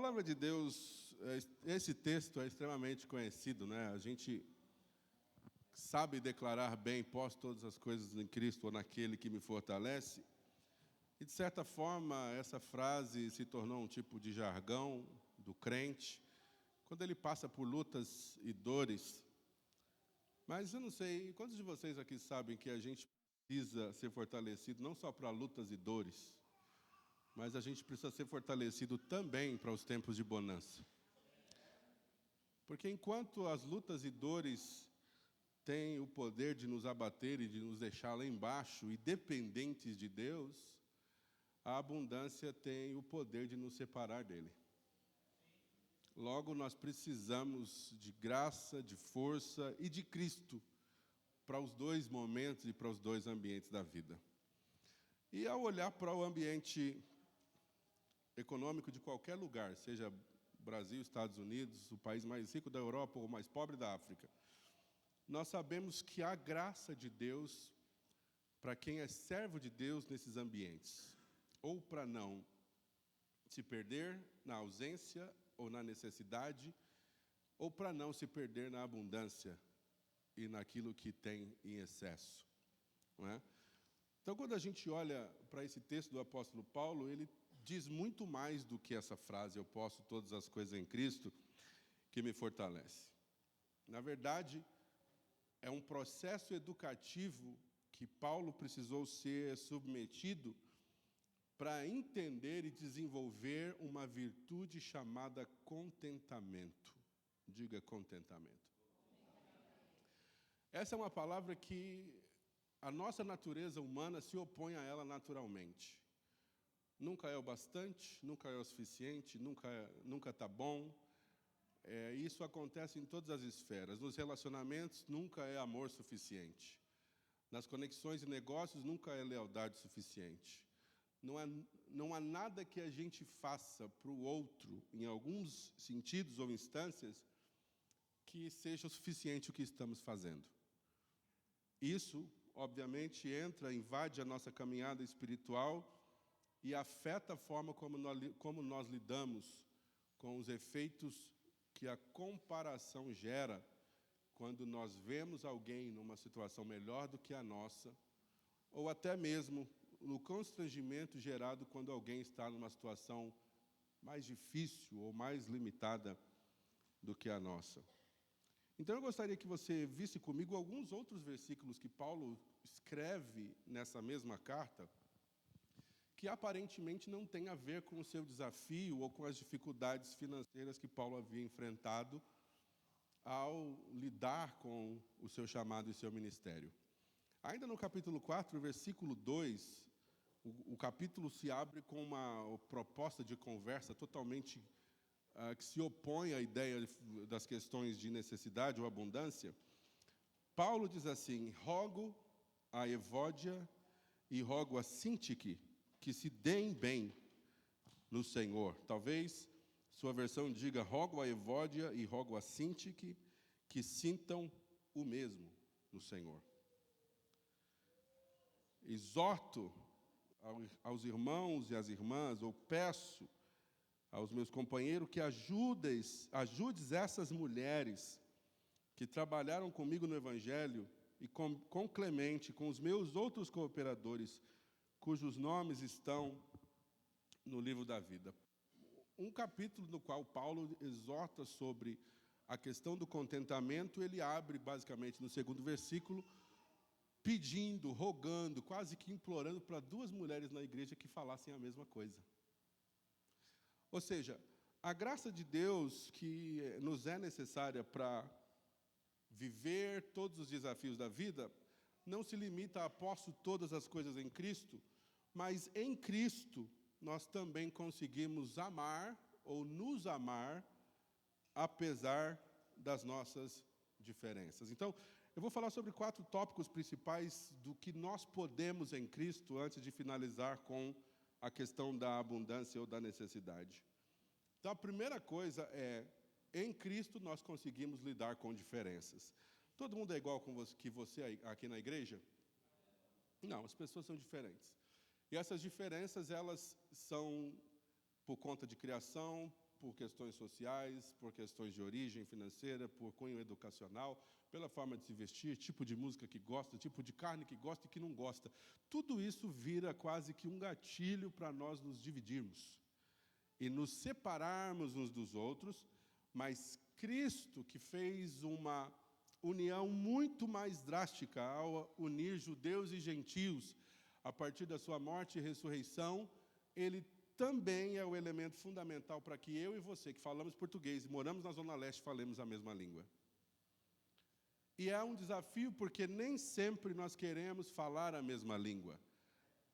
palavra de Deus, esse texto é extremamente conhecido, né? A gente sabe declarar bem, posso todas as coisas em Cristo ou naquele que me fortalece. E, de certa forma, essa frase se tornou um tipo de jargão do crente, quando ele passa por lutas e dores. Mas eu não sei, quantos de vocês aqui sabem que a gente precisa ser fortalecido não só para lutas e dores, mas a gente precisa ser fortalecido também para os tempos de bonança. Porque enquanto as lutas e dores têm o poder de nos abater e de nos deixar lá embaixo e dependentes de Deus, a abundância tem o poder de nos separar dele. Logo, nós precisamos de graça, de força e de Cristo para os dois momentos e para os dois ambientes da vida. E ao olhar para o ambiente econômico de qualquer lugar, seja Brasil, Estados Unidos, o país mais rico da Europa ou o mais pobre da África, nós sabemos que há graça de Deus para quem é servo de Deus nesses ambientes, ou para não se perder na ausência ou na necessidade, ou para não se perder na abundância e naquilo que tem em excesso, não é? Então, quando a gente olha para esse texto do apóstolo Paulo, ele diz muito mais do que essa frase, eu posso todas as coisas em Cristo, que me fortalece. Na verdade, é um processo educativo que Paulo precisou ser submetido para entender e desenvolver uma virtude chamada contentamento. Diga contentamento. Essa é uma palavra que a nossa natureza humana se opõe a ela naturalmente. Nunca é o bastante, nunca é o suficiente, nunca está bom. Isso acontece em todas as esferas. Nos relacionamentos, nunca é amor suficiente. Nas conexões e negócios, nunca é lealdade suficiente. Não há nada que a gente faça para o outro, em alguns sentidos ou instâncias, que seja o suficiente o que estamos fazendo. Isso, obviamente, invade a nossa caminhada espiritual e afeta a forma como nós lidamos com os efeitos que a comparação gera quando nós vemos alguém numa situação melhor do que a nossa, ou até mesmo no constrangimento gerado quando alguém está numa situação mais difícil ou mais limitada do que a nossa. Então, eu gostaria que você visse comigo alguns outros versículos que Paulo escreve nessa mesma carta, que aparentemente não tem a ver com o seu desafio ou com as dificuldades financeiras que Paulo havia enfrentado ao lidar com o seu chamado e seu ministério. Ainda no capítulo 4, versículo 2, o capítulo se abre com uma proposta de conversa totalmente que se opõe à ideia das questões de necessidade ou abundância. Paulo diz assim: rogo a Evódia e rogo a Sintique que se deem bem no Senhor. Talvez sua versão diga: rogo a Evódia e rogo a Sintique que sintam o mesmo no Senhor. Exorto aos irmãos e às irmãs, ou peço aos meus companheiros que ajudes essas mulheres que trabalharam comigo no Evangelho e com Clemente, com os meus outros cooperadores, cujos nomes estão no livro da vida. Um capítulo no qual Paulo exorta sobre a questão do contentamento, ele abre basicamente no segundo versículo, pedindo, rogando, quase que implorando para duas mulheres na igreja que falassem a mesma coisa. Ou seja, a graça de Deus que nos é necessária para viver todos os desafios da vida, não se limita a posso todas as coisas em Cristo, mas em Cristo nós também conseguimos amar ou nos amar, apesar das nossas diferenças. Então, eu vou falar sobre 4 tópicos principais do que nós podemos em Cristo, antes de finalizar com a questão da abundância ou da necessidade. Então, a primeira coisa é, em Cristo nós conseguimos lidar com diferenças. Todo mundo é igual que você aqui na igreja? Não, as pessoas são diferentes. E essas diferenças, elas são por conta de criação, por questões sociais, por questões de origem financeira, por cunho educacional, pela forma de se vestir, tipo de música que gosta, tipo de carne que gosta e que não gosta. Tudo isso vira quase que um gatilho para nós nos dividirmos e nos separarmos uns dos outros, mas Cristo, que fez uma união muito mais drástica ao unir judeus e gentios, a partir da sua morte e ressurreição, ele também é o elemento fundamental para que eu e você, que falamos português e moramos na Zona Leste, falemos a mesma língua. E é um desafio porque nem sempre nós queremos falar a mesma língua.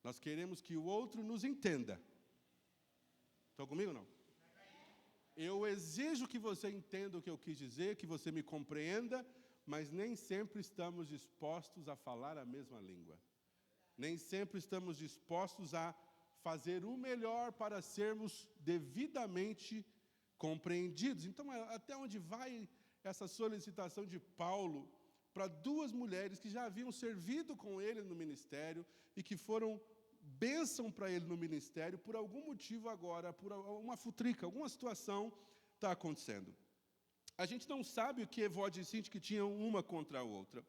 Nós queremos que o outro nos entenda. Estão comigo ou não? Eu exijo que você entenda o que eu quis dizer, que você me compreenda, mas nem sempre estamos dispostos a falar a mesma língua. Nem sempre estamos dispostos a fazer o melhor para sermos devidamente compreendidos. Então, até onde vai essa solicitação de Paulo para duas mulheres que já haviam servido com ele no ministério e que foram bênção para ele no ministério, por algum motivo agora, por uma futrica, alguma situação está acontecendo. A gente não sabe o que Evode e Sintique tinham uma contra a outra.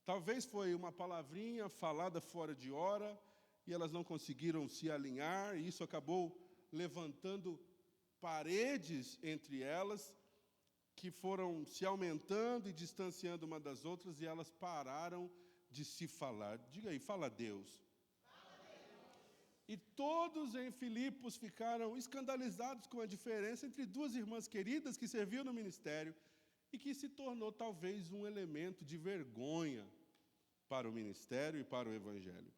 Talvez foi uma palavrinha falada fora de hora, e elas não conseguiram se alinhar, e isso acabou levantando paredes entre elas, que foram se aumentando e distanciando uma das outras, e elas pararam de se falar. Diga aí, fala Deus. E todos em Filipos ficaram escandalizados com a diferença entre duas irmãs queridas que serviam no ministério e que se tornou talvez um elemento de vergonha para o ministério e para o evangelho.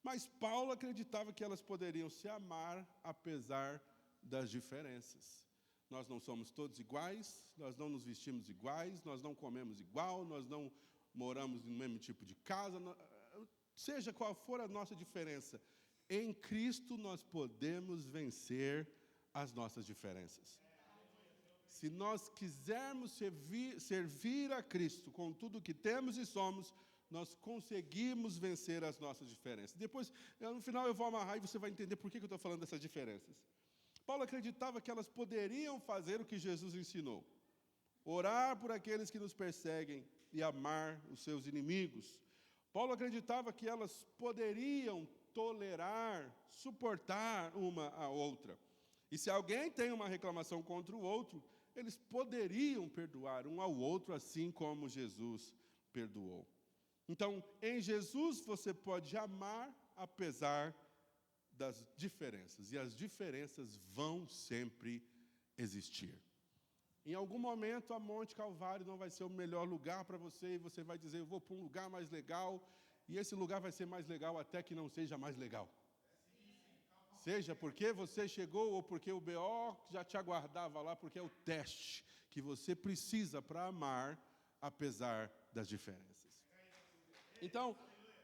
Mas Paulo acreditava que elas poderiam se amar apesar das diferenças. Nós não somos todos iguais, nós não nos vestimos iguais, nós não comemos igual, nós não moramos no mesmo tipo de casa, seja qual for a nossa diferença, em Cristo nós podemos vencer as nossas diferenças. Se nós quisermos servir a Cristo com tudo o que temos e somos, nós conseguimos vencer as nossas diferenças. Depois, no final, eu vou amarrar e você vai entender por que eu estou falando dessas diferenças. Paulo acreditava que elas poderiam fazer o que Jesus ensinou. Orar por aqueles que nos perseguem e amar os seus inimigos. Paulo acreditava que elas poderiam tolerar, suportar uma a outra. E se alguém tem uma reclamação contra o outro, eles poderiam perdoar um ao outro, assim como Jesus perdoou. Então, em Jesus você pode amar apesar das diferenças, e as diferenças vão sempre existir. Em algum momento, a Monte Calvário não vai ser o melhor lugar para você, e você vai dizer, eu vou para um lugar mais legal, e esse lugar vai ser mais legal até que não seja mais legal. Seja porque você chegou, ou porque o BO já te aguardava lá, porque é o teste que você precisa para amar, apesar das diferenças. Então,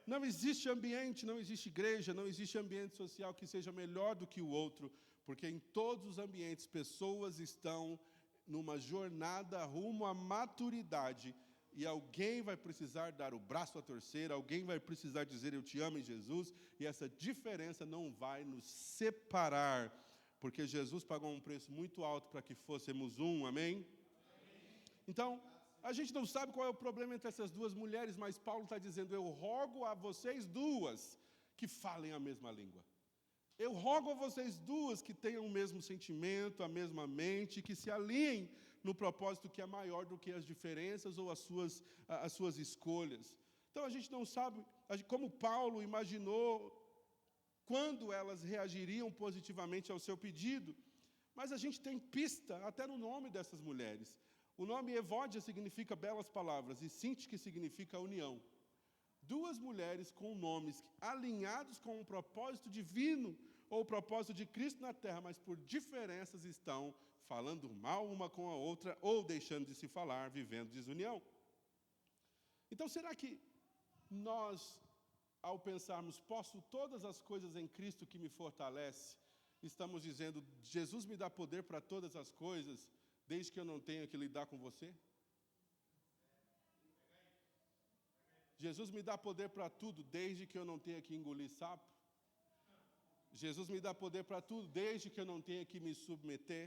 não existe ambiente, não existe igreja, não existe ambiente social que seja melhor do que o outro, porque em todos os ambientes, pessoas estão numa jornada rumo à maturidade, e alguém vai precisar dar o braço a torcer, alguém vai precisar dizer, eu te amo em Jesus, e essa diferença não vai nos separar, porque Jesus pagou um preço muito alto para que fôssemos um, amém? Então, a gente não sabe qual é o problema entre essas duas mulheres, mas Paulo está dizendo, eu rogo a vocês duas que falem a mesma língua. Eu rogo a vocês duas que tenham o mesmo sentimento, a mesma mente, que se alinhem no propósito que é maior do que as diferenças ou as suas escolhas. Então, a gente não sabe como Paulo imaginou quando elas reagiriam positivamente ao seu pedido, mas a gente tem pista até no nome dessas mulheres. O nome Evódia significa belas palavras e Sintique significa união. Duas mulheres com nomes alinhados com um propósito divino ou o propósito de Cristo na terra, mas por diferenças estão falando mal uma com a outra ou deixando de se falar, vivendo desunião. Então, será que nós, ao pensarmos, posso todas as coisas em Cristo que me fortalece, estamos dizendo, Jesus me dá poder para todas as coisas, desde que eu não tenha que lidar com você? Jesus me dá poder para tudo, desde que eu não tenha que engolir sapo? Jesus me dá poder para tudo, desde que eu não tenha que me submeter?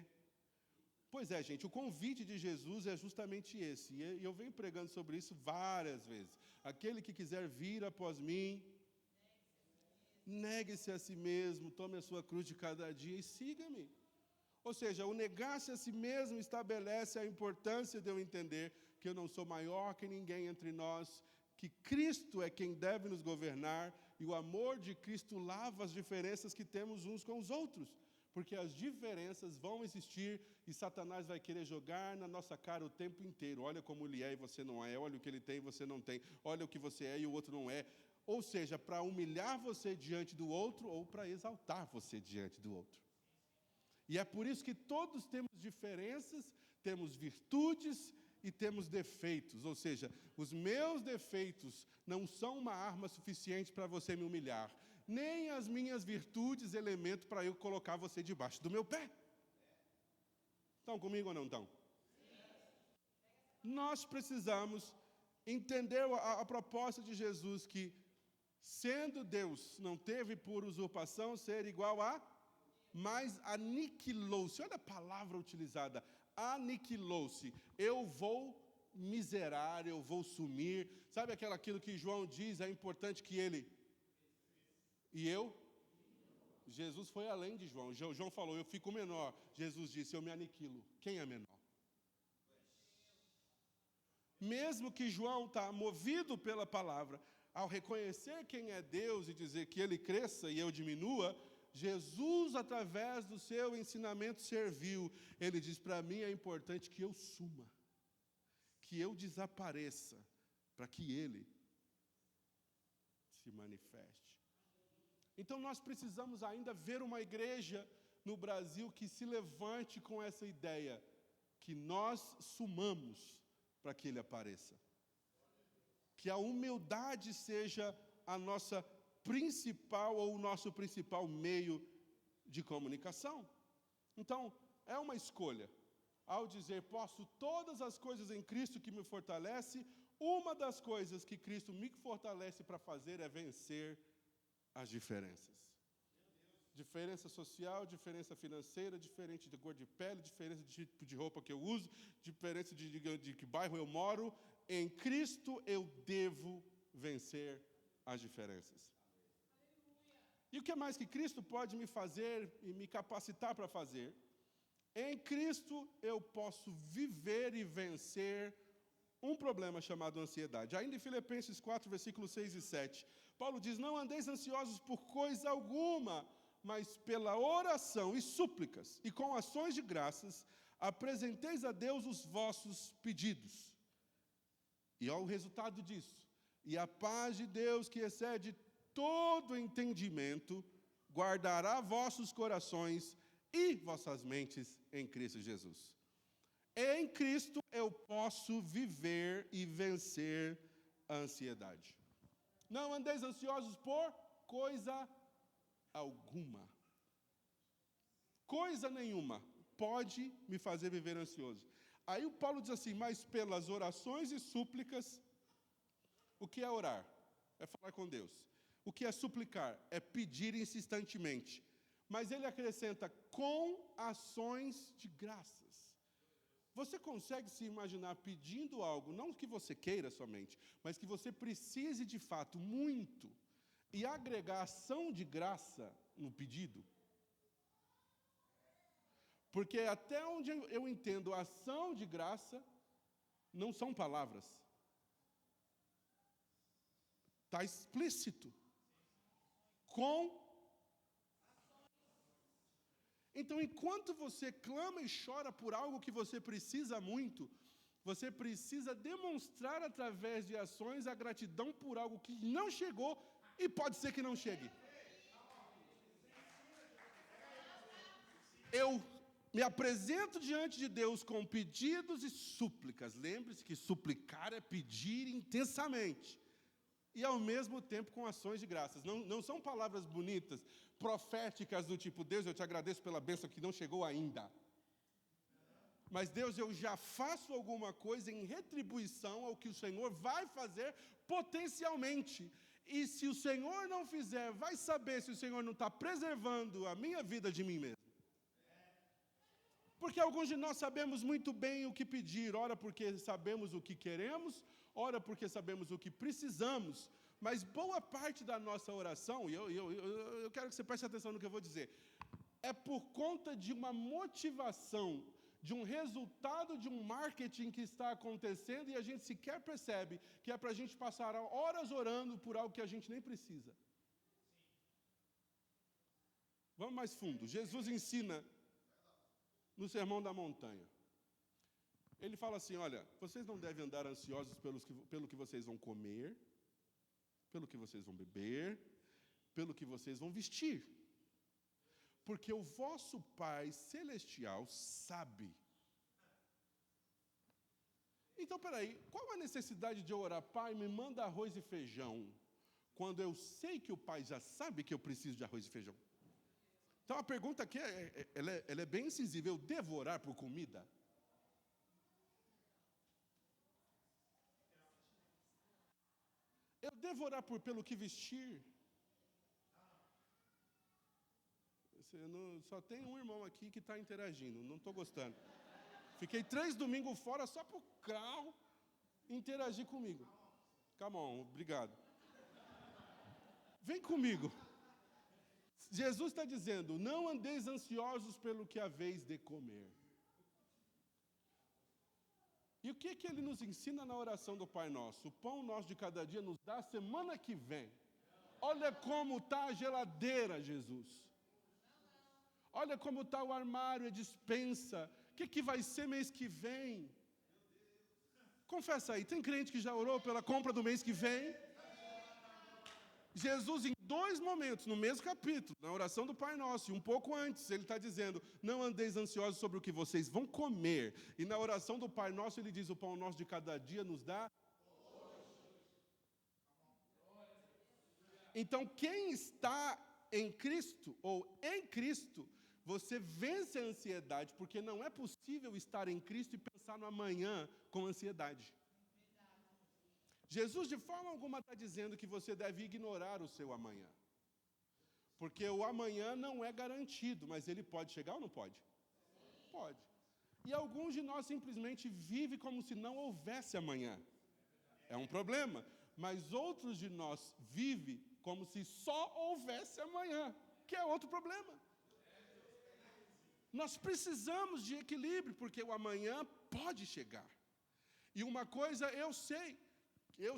Pois é, gente, o convite de Jesus é justamente esse. E eu venho pregando sobre isso várias vezes. Aquele que quiser vir após mim, negue-se a si mesmo, tome a sua cruz de cada dia e siga-me. Ou seja, o negar-se a si mesmo estabelece a importância de eu entender que eu não sou maior que ninguém entre nós, que Cristo é quem deve nos governar, e o amor de Cristo lava as diferenças que temos uns com os outros. Porque as diferenças vão existir e Satanás vai querer jogar na nossa cara o tempo inteiro. Olha como ele é e você não é, olha o que ele tem e você não tem, olha o que você é e o outro não é. Ou seja, para humilhar você diante do outro ou para exaltar você diante do outro. E é por isso que todos temos diferenças, temos virtudes e temos defeitos. Ou seja, os meus defeitos não são uma arma suficiente para você me humilhar. Nem as minhas virtudes, elemento para eu colocar você debaixo do meu pé. Estão comigo ou não estão? Nós precisamos entender a proposta de Jesus que, sendo Deus, não teve por usurpação ser igual a, mas aniquilou-se. Olha a palavra utilizada, aniquilou-se. Eu vou miserar, eu vou sumir. Sabe aquilo que João diz, é importante que ele... E eu? Jesus foi além de João. João falou, eu fico menor. Jesus disse, eu me aniquilo. Quem é menor? Mesmo que João está movido pela palavra, ao reconhecer quem é Deus e dizer que ele cresça e eu diminua, Jesus, através do seu ensinamento servil, ele diz, para mim é importante que eu suma, que eu desapareça, para que ele se manifeste. Então nós precisamos ainda ver uma igreja no Brasil que se levante com essa ideia, que nós sumamos para que ele apareça. Que a humildade seja a nossa principal ou o nosso principal meio de comunicação. Então, é uma escolha. Ao dizer, posso todas as coisas em Cristo que me fortalece, uma das coisas que Cristo me fortalece para fazer é vencer as diferenças. Diferença social, diferença financeira, diferente de cor de pele, diferença de tipo de roupa que eu uso, diferença de que bairro eu moro. Em Cristo eu devo vencer as diferenças. E o que mais que Cristo pode me fazer e me capacitar para fazer? Em Cristo eu posso viver e vencer um problema chamado ansiedade. Ainda em Filipenses 4, versículos 6 e 7, Paulo diz, não andeis ansiosos por coisa alguma, mas pela oração e súplicas, e com ações de graças, apresenteis a Deus os vossos pedidos. E olha o resultado disso. E a paz de Deus, que excede todo entendimento, guardará vossos corações e vossas mentes em Cristo Jesus. Em Cristo eu posso viver e vencer a ansiedade. Não andeis ansiosos por coisa alguma. Coisa nenhuma pode me fazer viver ansioso. Aí o Paulo diz assim, mas pelas orações e súplicas, o que é orar? É falar com Deus. O que é suplicar? É pedir insistentemente. Mas ele acrescenta, com ações de graças. Você consegue se imaginar pedindo algo, não que você queira somente, mas que você precise de fato muito, e agregar ação de graça no pedido? Porque até onde eu entendo, a ação de graça não são palavras. Está explícito. Com. Então, enquanto você clama e chora por algo que você precisa muito, você precisa demonstrar através de ações a gratidão por algo que não chegou e pode ser que não chegue. Eu me apresento diante de Deus com pedidos e súplicas. Lembre-se que suplicar é pedir intensamente. E ao mesmo tempo com ações de graças. Não são palavras bonitas, proféticas do tipo, Deus, eu te agradeço pela bênção que não chegou ainda. Mas Deus, eu já faço alguma coisa em retribuição ao que o Senhor vai fazer potencialmente. E se o Senhor não fizer, vai saber se o Senhor não está preservando a minha vida de mim mesmo. Porque alguns de nós sabemos muito bem o que pedir, ora porque sabemos o que queremos, ora porque sabemos o que precisamos, mas boa parte da nossa oração, e eu quero que você preste atenção no que eu vou dizer, é por conta de uma motivação, de um resultado de um marketing que está acontecendo e a gente sequer percebe que é para a gente passar horas orando por algo que a gente nem precisa. Vamos mais fundo. Jesus ensina no Sermão da Montanha. Ele fala assim, olha, vocês não devem andar ansiosos pelo que vocês vão comer, pelo que vocês vão beber, pelo que vocês vão vestir. Porque o vosso Pai Celestial sabe. Então, peraí, qual a necessidade de eu orar, Pai, me manda arroz e feijão, quando eu sei que o Pai já sabe que eu preciso de arroz e feijão? Então, a pergunta aqui, ela é bem incisiva. Eu devo orar por comida? Eu devo orar pelo que vestir? Só tem um irmão aqui que está interagindo, não estou gostando. Fiquei 3 domingos fora só para o Cal interagir comigo. Come on, obrigado. Vem comigo. Jesus está dizendo, não andeis ansiosos pelo que haveis de comer. E o que ele nos ensina na oração do Pai Nosso? O pão nosso de cada dia nos dá semana que vem. Olha como está a geladeira, Jesus. Olha como está o armário, a despensa. O que vai ser mês que vem? Confessa aí, tem crente que já orou pela compra do mês que vem? Jesus, em 2 momentos, no mesmo capítulo, na oração do Pai Nosso, e um pouco antes, ele está dizendo, não andeis ansiosos sobre o que vocês vão comer. E na oração do Pai Nosso, ele diz, o pão nosso de cada dia nos dá. Então, quem está em Cristo, ou em Cristo, você vence a ansiedade, porque não é possível estar em Cristo e pensar no amanhã com ansiedade. Jesus, de forma alguma, está dizendo que você deve ignorar o seu amanhã. Porque o amanhã não é garantido, mas ele pode chegar ou não pode? Pode. E alguns de nós simplesmente vivem como se não houvesse amanhã. É um problema. Mas outros de nós vivem como se só houvesse amanhã, que é outro problema. Nós precisamos de equilíbrio, porque o amanhã pode chegar. E uma coisa eu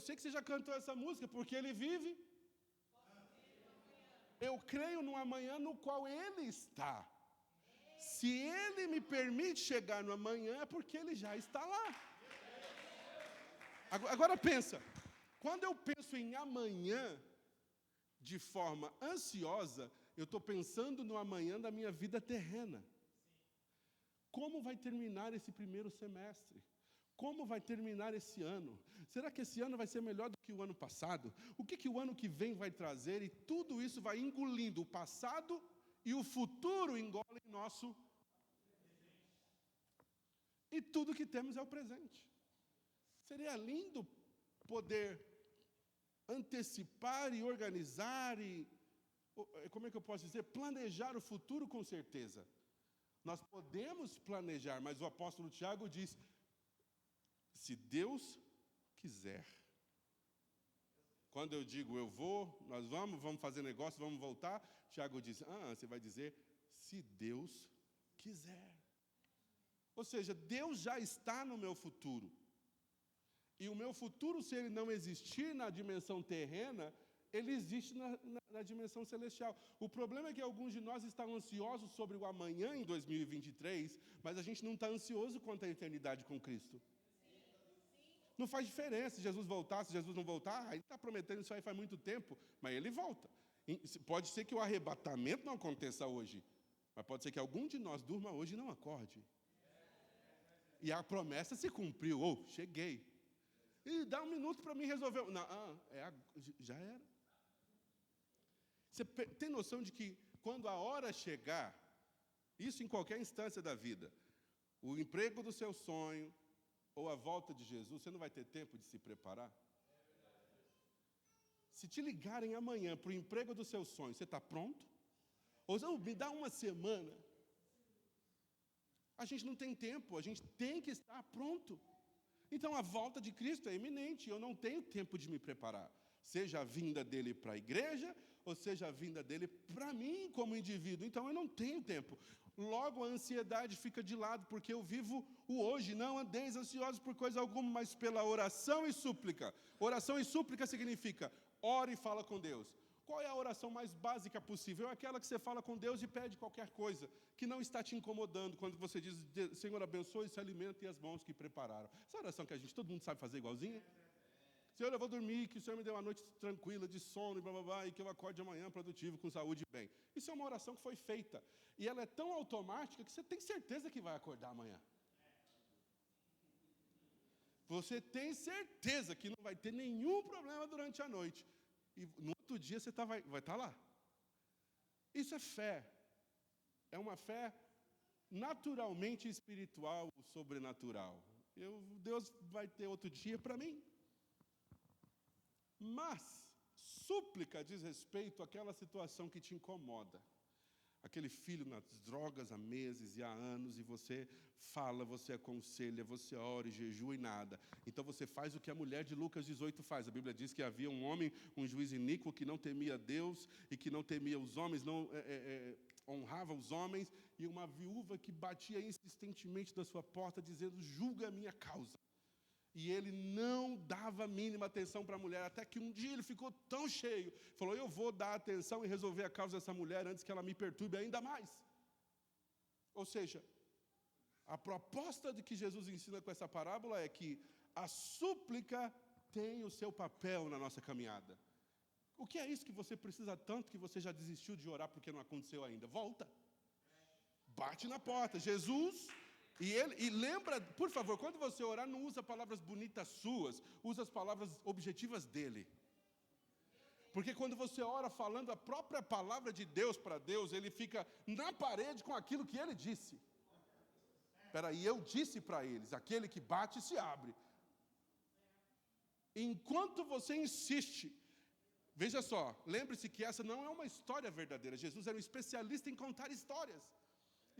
sei que você já cantou essa música, porque ele vive. Eu creio no amanhã no qual ele está. Se ele me permite chegar no amanhã, é porque ele já está lá. Agora pensa, quando eu penso em amanhã, de forma ansiosa, eu estou pensando no amanhã da minha vida terrena. Como vai terminar esse primeiro semestre? Como vai terminar esse ano? Será que esse ano vai ser melhor do que o ano passado? O que o ano que vem vai trazer? E tudo isso vai engolindo o passado e o futuro engole nosso. E tudo que temos é o presente. Seria lindo poder antecipar e organizar e, como é que eu posso dizer, planejar o futuro com certeza. Nós podemos planejar, mas o apóstolo Tiago diz, se Deus quiser. Quando eu digo nós vamos fazer negócio, vamos voltar, Tiago diz, você vai dizer, se Deus quiser. Ou seja, Deus já está no meu futuro. E o meu futuro, se ele não existir na dimensão terrena, ele existe na dimensão celestial. O problema é que alguns de nós estão ansiosos sobre o amanhã em 2023, mas a gente não está ansioso quanto à eternidade com Cristo. Não faz diferença se Jesus voltar, se Jesus não voltar, ele está prometendo isso aí faz muito tempo, mas ele volta. Pode ser que o arrebatamento não aconteça hoje, mas pode ser que algum de nós durma hoje e não acorde. E a promessa se cumpriu, cheguei. E dá 1 minuto para mim resolver. Não, já era. Você tem noção de que quando a hora chegar, isso em qualquer instância da vida, o emprego do seu sonho, ou a volta de Jesus, você não vai ter tempo de se preparar? Se te ligarem amanhã para o emprego do seu sonho, você está pronto? Ou me dá 1 semana? A a gente não tem tempo, a gente tem que estar pronto. Então, a volta de Cristo é iminente, eu não tenho tempo de me preparar. Seja a vinda dele para a igreja, ou seja a vinda dele para mim como indivíduo. Então, eu não tenho tempo. Logo, a ansiedade fica de lado, porque eu vivo o hoje. Não andeis ansiosos por coisa alguma, mas pela oração e súplica. Oração e súplica significa, ore e fala com Deus. Qual é a oração mais básica possível? É aquela que você fala com Deus e pede qualquer coisa, que não está te incomodando, quando você diz, Senhor, abençoe esse alimento e as mãos que prepararam. Essa oração que todo mundo sabe fazer igualzinha? Senhor, eu vou dormir, que o Senhor me dê uma noite tranquila, de sono, e blá, blá, blá, e que eu acorde amanhã produtivo, com saúde e bem. Isso é uma oração que foi feita. E ela é tão automática que você tem certeza que vai acordar amanhã. Você tem certeza que não vai ter nenhum problema durante a noite. E no outro dia você vai estar lá. Isso é fé. É uma fé naturalmente espiritual, sobrenatural. Deus vai ter outro dia para mim. Mas, súplica diz respeito àquela situação que te incomoda. Aquele filho nas drogas há meses e há anos, e você fala, você aconselha, você ora e jejua e nada. Então você faz o que a mulher de Lucas 18 faz. A Bíblia diz que havia um homem, um juiz iníquo, que não temia Deus e que não temia os homens, não honrava os homens, e uma viúva que batia insistentemente da sua porta, dizendo, julga a minha causa. E ele não dava a mínima atenção para a mulher, até que um dia ele ficou tão cheio, falou, eu vou dar atenção e resolver a causa dessa mulher antes que ela me perturbe ainda mais. Ou seja, a proposta de que Jesus ensina com essa parábola é que a súplica tem o seu papel na nossa caminhada. O que é isso que você precisa tanto que você já desistiu de orar porque não aconteceu ainda? Volta. Bate na porta. Jesus... E lembra, por favor, quando você orar, não usa palavras bonitas suas, usa as palavras objetivas dele. Porque quando você ora falando a própria palavra de Deus para Deus, ele fica na parede com aquilo que ele disse. Espera aí, eu disse para eles, aquele que bate se abre. Enquanto você insiste, veja só, lembre-se que essa não é uma história verdadeira. Jesus era um especialista em contar histórias.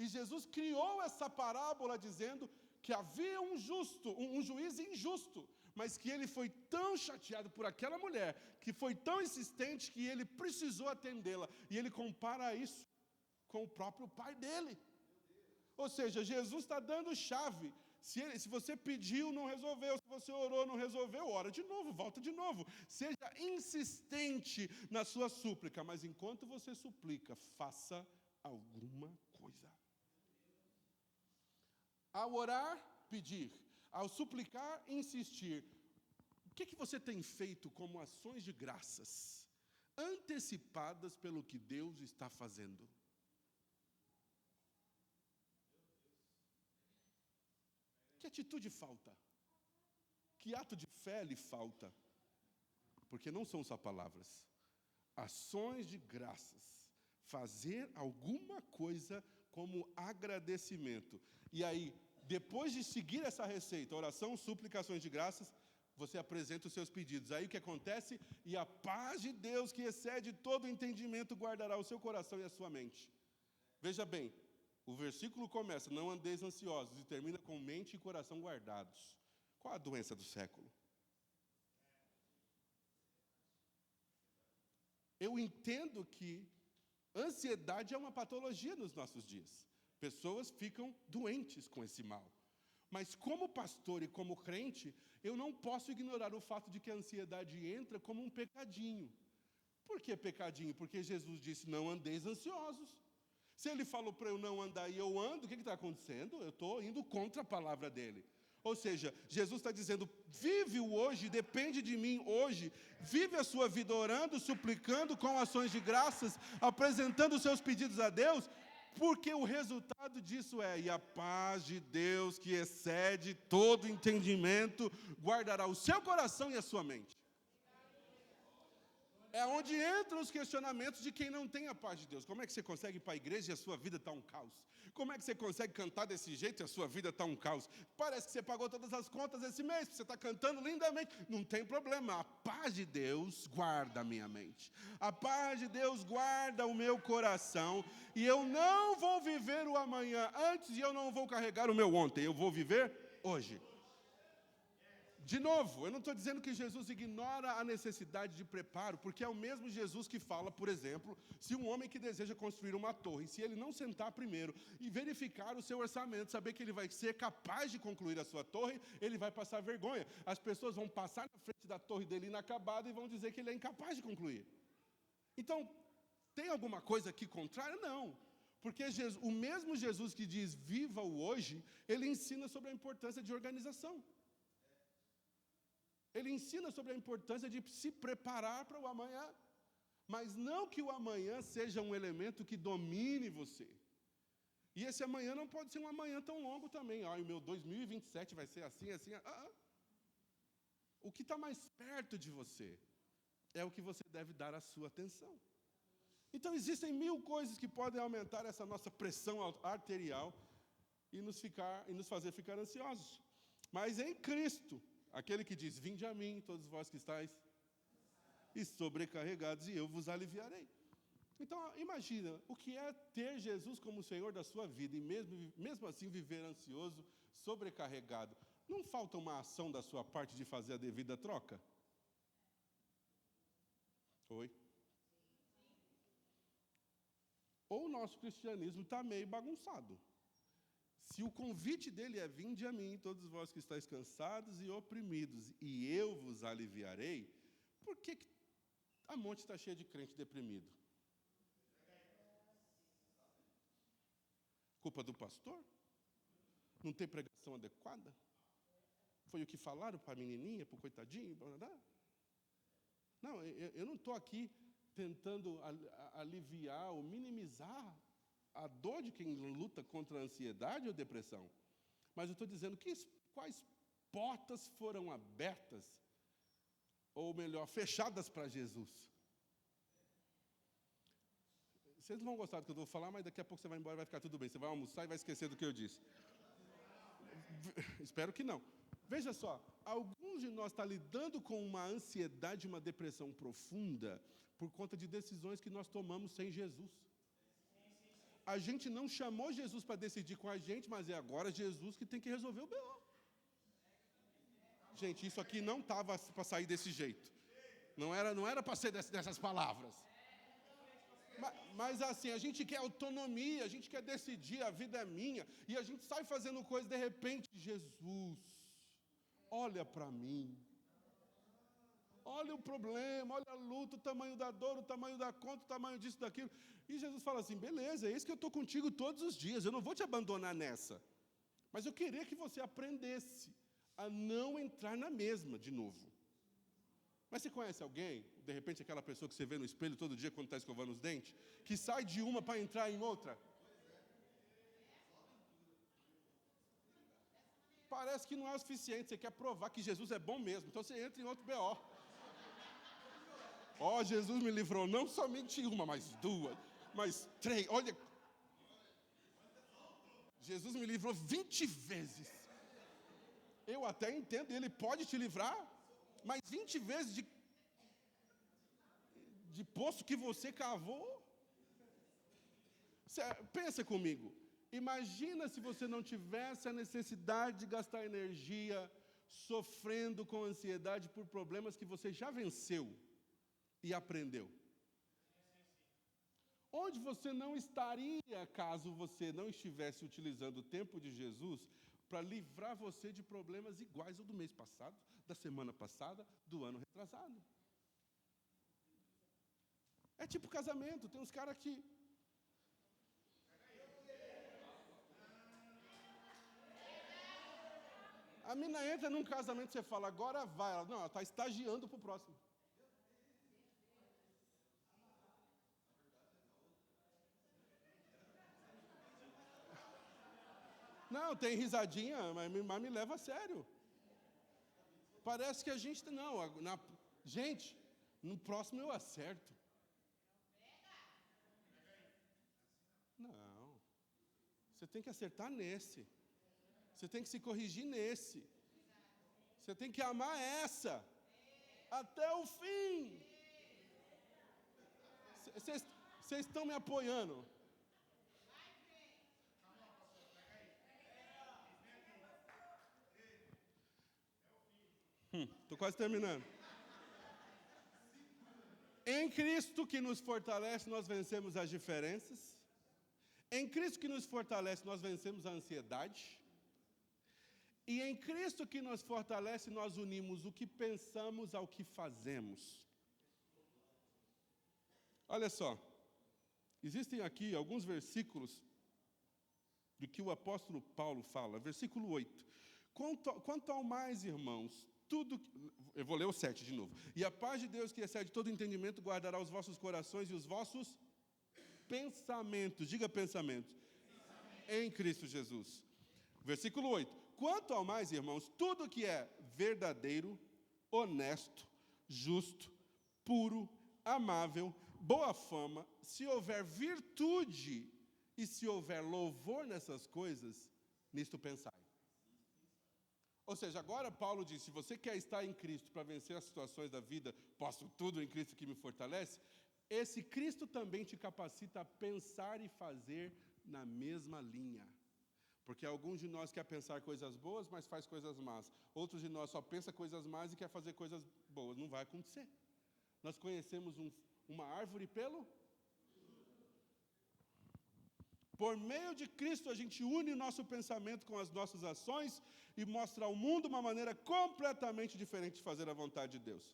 E Jesus criou essa parábola dizendo que havia um juiz injusto, mas que ele foi tão chateado por aquela mulher, que foi tão insistente que ele precisou atendê-la. E ele compara isso com o próprio pai dele. Ou seja, Jesus está dando chave. Se você pediu, não resolveu. Se você orou, não resolveu, ora de novo, volta de novo. Seja insistente na sua súplica, mas enquanto você suplica, faça alguma coisa. Ao orar, pedir. Ao suplicar, insistir. O que você tem feito como ações de graças, antecipadas pelo que Deus está fazendo? Que atitude falta? Que ato de fé lhe falta? Porque não são só palavras. Ações de graças. Fazer alguma coisa como agradecimento. E aí, depois de seguir essa receita, oração, súplica, ações de graças, você apresenta os seus pedidos. Aí o que acontece? E a paz de Deus, que excede todo entendimento, guardará o seu coração e a sua mente. Veja bem, o versículo começa, não andeis ansiosos, e termina com mente e coração guardados. Qual a doença do século? Eu entendo que ansiedade é uma patologia nos nossos dias. Pessoas ficam doentes com esse mal. Mas como pastor e como crente, eu não posso ignorar o fato de que a ansiedade entra como um pecadinho. Por que pecadinho? Porque Jesus disse, não andeis ansiosos. Se ele falou para eu não andar e eu ando, o que está acontecendo? Eu estou indo contra a palavra dele. Ou seja, Jesus está dizendo, vive o hoje, depende de mim hoje. Vive a sua vida orando, suplicando com ações de graças, apresentando os seus pedidos a Deus, porque o resultado disso e a paz de Deus, que excede todo entendimento, guardará o seu coração e a sua mente. É onde entram os questionamentos de quem não tem a paz de Deus. Como é que você consegue ir para a igreja e a sua vida está um caos? Como é que você consegue cantar desse jeito e a sua vida está um caos? Parece que você pagou todas as contas esse mês, você está cantando lindamente. Não tem problema, a paz de Deus guarda a minha mente. A paz de Deus guarda o meu coração. E eu não vou viver o amanhã antes e eu não vou carregar o meu ontem. Eu vou viver hoje. De novo, eu não estou dizendo que Jesus ignora a necessidade de preparo, porque é o mesmo Jesus que fala, por exemplo, se um homem que deseja construir uma torre, se ele não sentar primeiro e verificar o seu orçamento, saber que ele vai ser capaz de concluir a sua torre, ele vai passar vergonha. As pessoas vão passar na frente da torre dele inacabada e vão dizer que ele é incapaz de concluir. Então, tem alguma coisa aqui contrária? Não. Porque Jesus, o mesmo Jesus que diz viva o hoje, ele ensina sobre a importância de organização. Ele ensina sobre a importância de se preparar para o amanhã. Mas não que o amanhã seja um elemento que domine você. E esse amanhã não pode ser um amanhã tão longo também. O meu 2027 vai ser assim, assim. O que está mais perto de você é o que você deve dar a sua atenção. Então, existem 1000 coisas que podem aumentar essa nossa pressão arterial e nos fazer ficar ansiosos. Mas em Cristo, aquele que diz, vinde a mim, todos vós que estáis e sobrecarregados, e eu vos aliviarei. Então, imagina, o que é ter Jesus como Senhor da sua vida, e mesmo assim viver ansioso, sobrecarregado. Não falta uma ação da sua parte de fazer a devida troca? Oi? Ou o nosso cristianismo está meio bagunçado. Se o convite dele é, vinde a mim, todos vós que estáis cansados e oprimidos, e eu vos aliviarei, por que a monte está cheia de crente deprimido? Culpa do pastor? Não tem pregação adequada? Foi o que falaram para a menininha, para o coitadinho? Não, eu não estou aqui tentando aliviar ou minimizar a dor de quem luta contra a ansiedade ou depressão. Mas eu estou dizendo quais portas foram abertas, ou melhor, fechadas para Jesus. Vocês não vão gostar do que eu vou falar, mas daqui a pouco você vai embora e vai ficar tudo bem. Você vai almoçar e vai esquecer do que eu disse. Espero que não. Veja só, alguns de nós estão lidando com uma ansiedade, uma depressão profunda, por conta de decisões que nós tomamos sem Jesus. A gente não chamou Jesus para decidir com a gente, mas é agora Jesus que tem que resolver o B.O. Gente, isso aqui não estava para sair desse jeito. Não era para ser dessas palavras. Mas assim, a gente quer autonomia, a gente quer decidir, a vida é minha. E a gente sai fazendo coisa, de repente, Jesus, olha para mim. Olha o problema, olha a luta, o tamanho da dor, o tamanho da conta, o tamanho disso, daquilo. E Jesus fala assim, beleza, é isso que eu estou contigo todos os dias, eu não vou te abandonar nessa. Mas eu queria que você aprendesse a não entrar na mesma de novo. Mas você conhece alguém, de repente aquela pessoa que você vê no espelho todo dia quando está escovando os dentes, que sai de uma para entrar em outra? Parece que não é o suficiente, você quer provar que Jesus é bom mesmo, então você entra em outro B.O. Jesus me livrou não somente uma, mas 2, mas 3, olha. Jesus me livrou 20 vezes. Eu até entendo, ele pode te livrar, mas 20 vezes de poço que você cavou. Pensa comigo, imagina se você não tivesse a necessidade de gastar energia sofrendo com ansiedade por problemas que você já venceu e aprendeu. Onde você não estaria caso você não estivesse utilizando o tempo de Jesus para livrar você de problemas iguais ao do mês passado, da semana passada, do ano retrasado? É tipo casamento, tem uns caras que... A mina entra num casamento e você fala, agora vai. Ela está estagiando para o próximo. Não, tem risadinha, mas me leva a sério. Parece que a gente... Gente, no próximo eu acerto. Não. Você Você tem que acertar nesse. Você tem que se corrigir nesse. Você tem que amar essa. Até o fim. Vocês estão me apoiando? Estou quase terminando. Em Cristo que nos fortalece, nós vencemos as diferenças. Em Cristo que nos fortalece, nós vencemos a ansiedade. E em Cristo que nos fortalece, nós unimos o que pensamos ao que fazemos. Olha só, existem aqui alguns versículos do que o apóstolo Paulo fala. Versículo 8. Quanto ao mais, irmãos, eu vou ler o 7 de novo. E a paz de Deus, que excede todo entendimento, guardará os vossos corações e os vossos pensamentos. Diga pensamentos. Em Cristo Jesus. Versículo 8. Quanto ao mais, irmãos, tudo que é verdadeiro, honesto, justo, puro, amável, boa fama, se houver virtude e se houver louvor nessas coisas, nisto pensai. Ou seja, agora Paulo diz, se você quer estar em Cristo para vencer as situações da vida, posso tudo em Cristo que me fortalece, esse Cristo também te capacita a pensar e fazer na mesma linha. Porque alguns de nós quer pensar coisas boas, mas faz coisas más. Outros de nós só pensa coisas más e quer fazer coisas boas. Não vai acontecer. Nós conhecemos uma árvore pelo... Por meio de Cristo, a gente une o nosso pensamento com as nossas ações e mostra ao mundo uma maneira completamente diferente de fazer a vontade de Deus.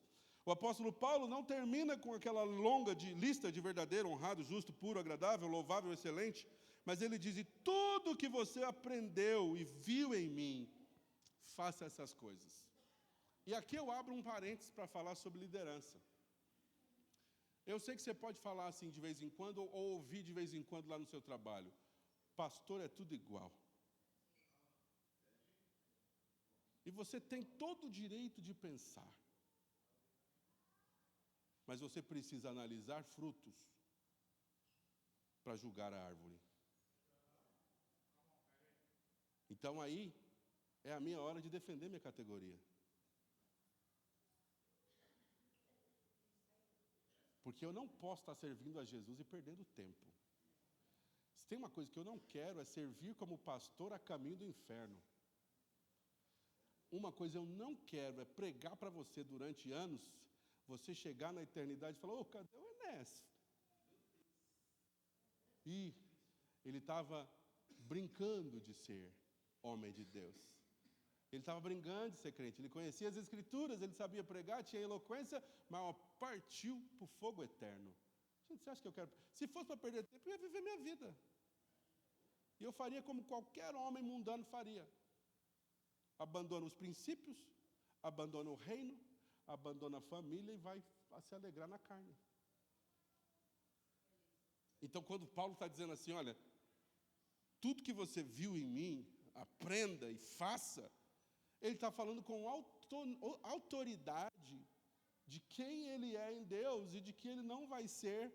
O apóstolo Paulo não termina com aquela longa lista de verdadeiro, honrado, justo, puro, agradável, louvável, excelente, mas ele diz, e tudo que você aprendeu e viu em mim, faça essas coisas. E aqui eu abro um parênteses para falar sobre liderança. Eu sei que você pode falar assim de vez em quando, ou ouvir de vez em quando lá no seu trabalho. Pastor é tudo igual. E você tem todo o direito de pensar. Mas você precisa analisar frutos para julgar a árvore. Então aí é a minha hora de defender minha categoria. Porque eu não posso estar servindo a Jesus e perdendo tempo. Se tem uma coisa que eu não quero é servir como pastor a caminho do inferno. Uma coisa eu não quero é pregar para você durante anos, você chegar na eternidade e falar, ô, cadê o Enéas? E ele estava brincando de ser homem de Deus. Ele estava brincando de ser crente. Ele conhecia as Escrituras, ele sabia pregar, tinha eloquência, mas partiu para o fogo eterno. Gente, você acha que eu quero... Se fosse para perder tempo, eu ia viver minha vida. E eu faria como qualquer homem mundano faria. Abandona os princípios, abandona o reino, abandona a família e vai se alegrar na carne. Então, quando Paulo está dizendo assim, olha, tudo que você viu em mim, aprenda e faça, ele está falando com autoridade de quem ele é em Deus e de que ele não vai ser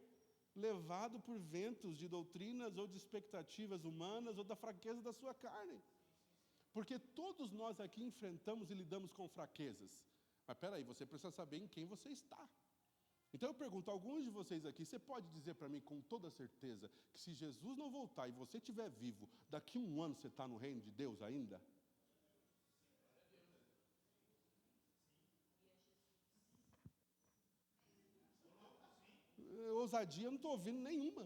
levado por ventos de doutrinas ou de expectativas humanas ou da fraqueza da sua carne. Porque todos nós aqui enfrentamos e lidamos com fraquezas. Mas espera aí, você precisa saber em quem você está. Então eu pergunto, alguns de vocês aqui, você pode dizer para mim com toda certeza que se Jesus não voltar e você estiver vivo, daqui a 1 ano você está no reino de Deus ainda? Ousadia, eu não estou ouvindo nenhuma.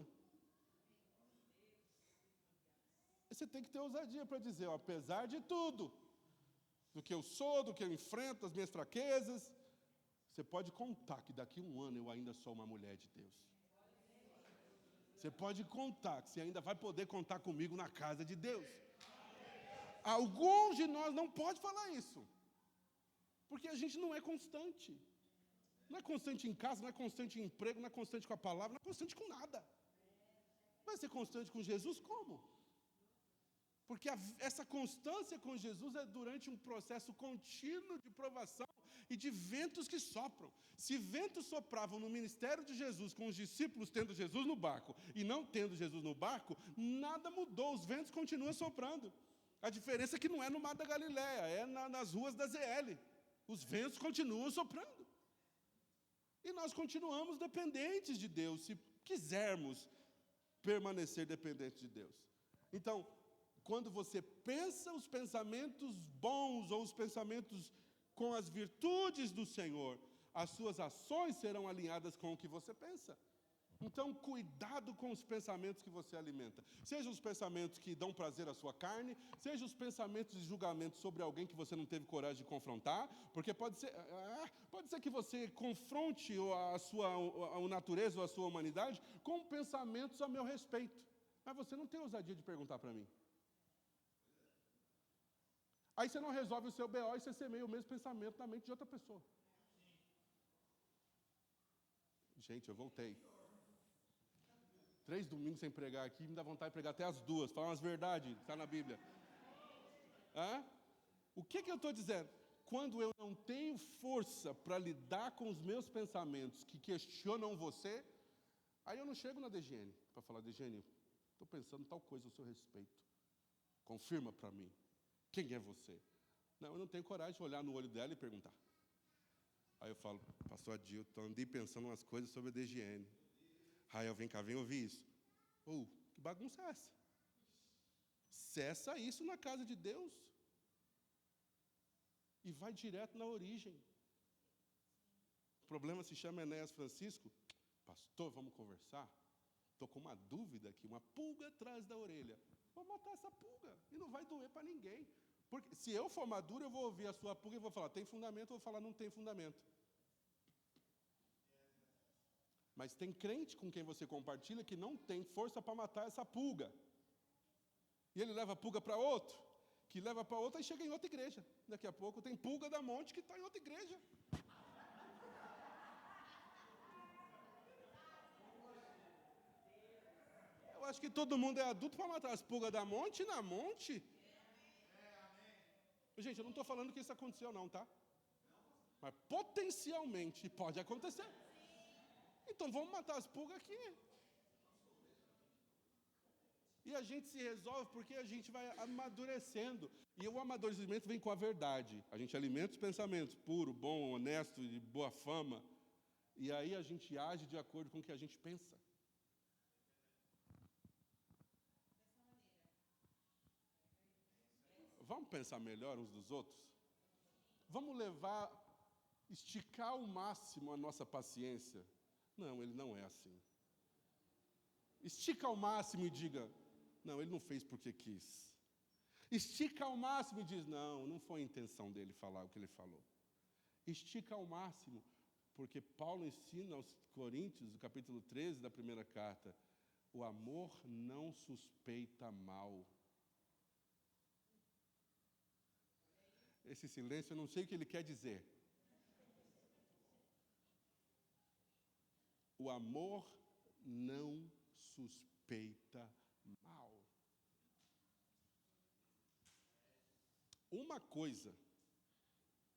Você tem que ter ousadia para dizer, ó, apesar de tudo, do que eu sou, do que eu enfrento, as minhas fraquezas, você pode contar que daqui a 1 ano eu ainda sou uma mulher de Deus. Você pode contar que você ainda vai poder contar comigo na casa de Deus. Alguns de nós não podem falar isso, porque a gente não é constante. Não é constante em casa, não é constante em emprego, não é constante com a palavra, não é constante com nada. Vai ser constante com Jesus como? Porque essa constância com Jesus é durante um processo contínuo de provação e de ventos que sopram. Se ventos sopravam no ministério de Jesus, com os discípulos tendo Jesus no barco e não tendo Jesus no barco, nada mudou, os ventos continuam soprando. A diferença é que não é no Mar da Galileia, é nas ruas da ZL. Os ventos continuam soprando. E nós continuamos dependentes de Deus, se quisermos permanecer dependentes de Deus. Então, quando você pensa os pensamentos bons ou os pensamentos com as virtudes do Senhor, as suas ações serão alinhadas com o que você pensa. Então, cuidado com os pensamentos que você alimenta. Sejam os pensamentos que dão prazer à sua carne, sejam os pensamentos de julgamento sobre alguém que você não teve coragem de confrontar, porque pode ser que você confronte a natureza ou a sua humanidade com pensamentos a meu respeito. Mas você não tem ousadia de perguntar para mim. Aí você não resolve o seu BO e você semeia o mesmo pensamento na mente de outra pessoa. Gente, eu voltei. 3 domingos sem pregar aqui, me dá vontade de pregar até as 2, falar umas verdades, está na Bíblia. O que eu estou dizendo? Quando eu não tenho força para lidar com os meus pensamentos que questionam você, aí eu não chego na DGN para falar, DGN, estou pensando tal coisa a seu respeito. Confirma para mim. Quem é você? Não, eu não tenho coragem de olhar no olho dela e perguntar. Aí eu falo, pastor Adilton, andei pensando umas coisas sobre a DGN. Rael, vem cá, vem ouvir isso. Que bagunça é essa? Cessa isso na casa de Deus. E vai direto na origem. O problema se chama Enéas Francisco. Pastor, vamos conversar? Estou com uma dúvida aqui, uma pulga atrás da orelha. Vou matar essa pulga e não vai doer para ninguém. Porque se eu for maduro, eu vou ouvir a sua pulga e vou falar, tem fundamento, eu vou falar, não tem fundamento. Mas tem crente com quem você compartilha que não tem força para matar essa pulga. E ele leva a pulga para outro, que leva para outra e chega em outra igreja. Daqui a pouco tem pulga da monte que está em outra igreja. Eu acho que todo mundo é adulto para matar as pulgas da monte na monte. Gente, eu não estou falando que isso aconteceu não, tá? Mas potencialmente pode acontecer. Então vamos matar as pulgas aqui. E a gente se resolve porque a gente vai amadurecendo. E o amadurecimento vem com a verdade. A gente alimenta os pensamentos puro, bom, honesto, de boa fama. E aí a gente age de acordo com o que a gente pensa. Vamos pensar melhor uns dos outros? Vamos esticar ao máximo a nossa paciência? Não, ele não é assim. Estica ao máximo e diga, não, ele não fez porque quis. Estica ao máximo e diz, não foi a intenção dele falar o que ele falou. Estica ao máximo, porque Paulo ensina aos Coríntios, no capítulo 13 da primeira carta, o amor não suspeita mal. Esse silêncio, eu não sei o que ele quer dizer. O amor não suspeita mal. Uma coisa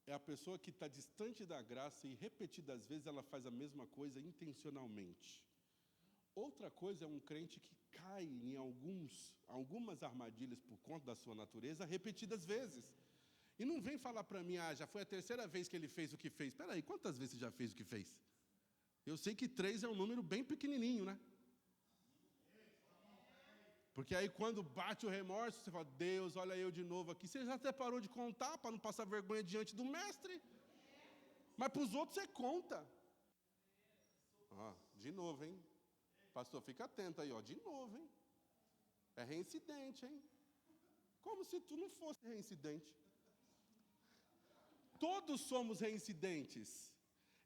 é a pessoa que está distante da graça e repetidas vezes ela faz a mesma coisa intencionalmente. Outra coisa é um crente que cai em algumas armadilhas por conta da sua natureza repetidas vezes. E não vem falar para mim, já foi a 3ª vez que ele fez o que fez. Espera aí, quantas vezes você já fez o que fez? Eu sei que 3 é um número bem pequenininho, né? Porque aí quando bate o remorso, você fala, Deus, olha eu de novo aqui. Você já até parou de contar para não passar vergonha diante do mestre. Mas para os outros você conta. De novo, hein? Pastor, fica atento aí, de novo, hein? É reincidente, hein? Como se tu não fosse reincidente. Todos somos reincidentes.